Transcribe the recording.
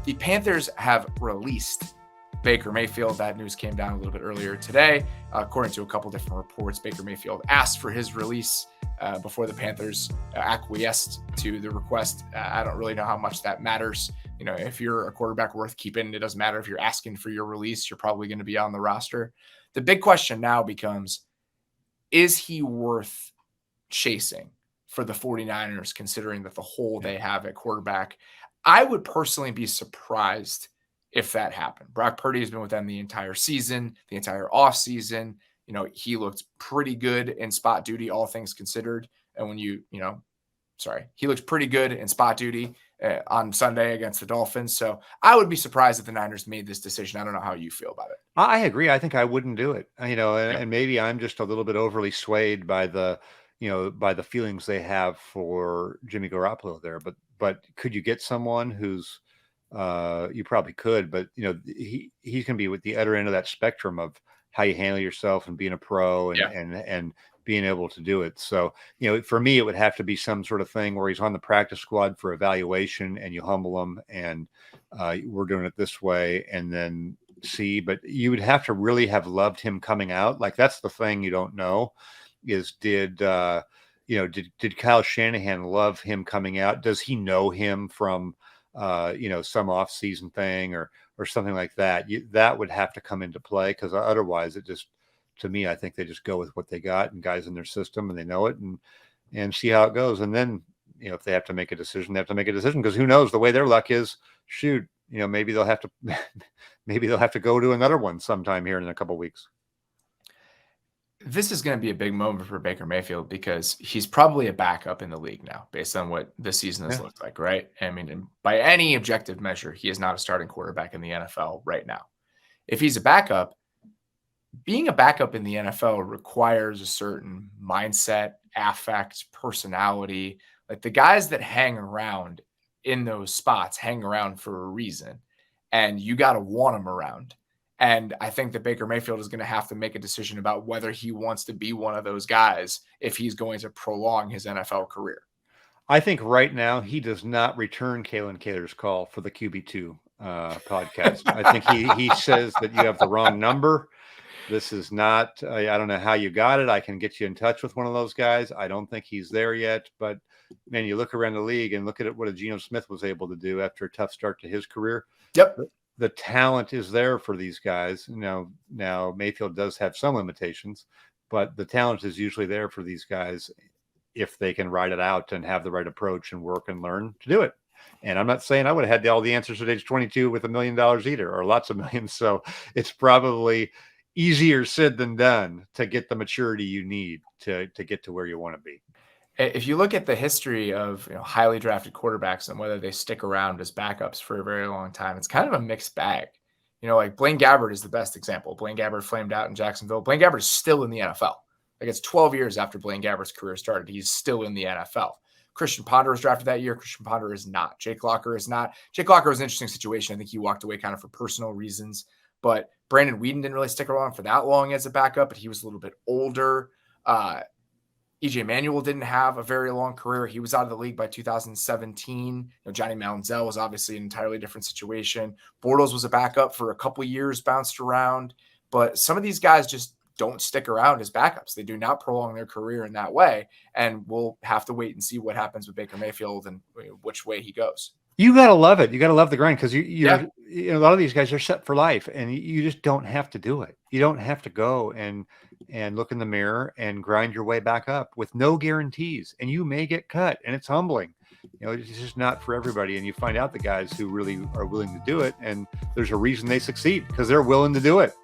The Panthers have released Baker Mayfield. That news came down a little bit earlier today. According to a couple different reports, Baker Mayfield asked for his release before the Panthers acquiesced to the request. I don't really know how much that matters. You know, if you're a quarterback worth keeping, it doesn't matter if you're asking for your release. You're probably going to be on the roster. The big question now becomes, is he worth chasing for the 49ers, considering that the hole they have at quarterback? I would personally be surprised if that happened. Brock Purdy has been with them the entire season, the entire offseason. You know, he looked pretty good in spot duty, all things considered. And when he looked pretty good in spot duty on Sunday against the Dolphins. So I would be surprised if the Niners made this decision. I don't know how you feel about it. I agree. I think I wouldn't do it, and maybe I'm just a little bit overly swayed by the feelings they have for Jimmy Garoppolo there. But could you get someone who's, you probably could, but he's going to be with the other end of that spectrum of how you handle yourself and being a pro and being able to do it. So, for me, it would have to be some sort of thing where he's on the practice squad for evaluation and you humble him and we're doing it this way and then see, but you would have to really have loved him coming out. Like, that's the thing you don't know is did Kyle Shanahan love him coming out? Does he know him from, some off-season thing or something like that? That would have to come into play, because otherwise it just, to me, I think they just go with what they got and guys in their system and they know it and see how it goes. And then, if they have to make a decision, they have to make a decision, because who knows, the way their luck is, shoot, maybe they'll have to go to another one sometime here in a couple of weeks. This is going to be a big moment for Baker Mayfield because he's probably a backup in the league now based on what this season has looked like, right? I mean, by any objective measure, he is not a starting quarterback in the NFL right now. If he's a backup, being a backup in the NFL requires a certain mindset, affect, personality. Like, the guys that hang around in those spots hang around for a reason, and you got to want them around. And I think that Baker Mayfield is going to have to make a decision about whether he wants to be one of those guys if he's going to prolong his NFL career. I think right now he does not return Kalen Kaler's call for the QB2 podcast. I think he says that you have the wrong number. This is not, I don't know how you got it. I can get you in touch with one of those guys. I don't think he's there yet. But, man, you look around the league and look at what a Geno Smith was able to do after a tough start to his career. Yep. The talent is there for these guys. Now Mayfield does have some limitations, but the talent is usually there for these guys if they can ride it out and have the right approach and work and learn to do it. And I'm not saying I would have had all the answers at age 22 with $1 million either, or lots of millions. So it's probably easier said than done to get the maturity you need to get to where you want to be. If you look at the history of highly drafted quarterbacks and whether they stick around as backups for a very long time, it's kind of a mixed bag. Like Blaine Gabbert is the best example. Blaine Gabbert flamed out in Jacksonville. Blaine Gabbert is still in the NFL. Like, it's 12 years after Blaine Gabbert's career started. He's still in the NFL. Christian Ponder was drafted that year. Christian Ponder is not. Jake Locker is not. Jake Locker was an interesting situation. I think he walked away kind of for personal reasons. But Brandon Weeden didn't really stick around for that long as a backup, but he was a little bit older. EJ Manuel didn't have a very long career. He was out of the league by 2017. Johnny Manziel was obviously an entirely different situation. Bortles was a backup for a couple years, bounced around. But some of these guys just don't stick around as backups. They do not prolong their career in that way. And we'll have to wait and see what happens with Baker Mayfield and which way he goes. You got to love it. You got to love the grind, because a lot of these guys are set for life, and you just don't have to do it. You don't have to go and look in the mirror and grind your way back up with no guarantees. And you may get cut, and it's humbling. It's just not for everybody. And you find out the guys who really are willing to do it, and there's a reason they succeed, because they're willing to do it.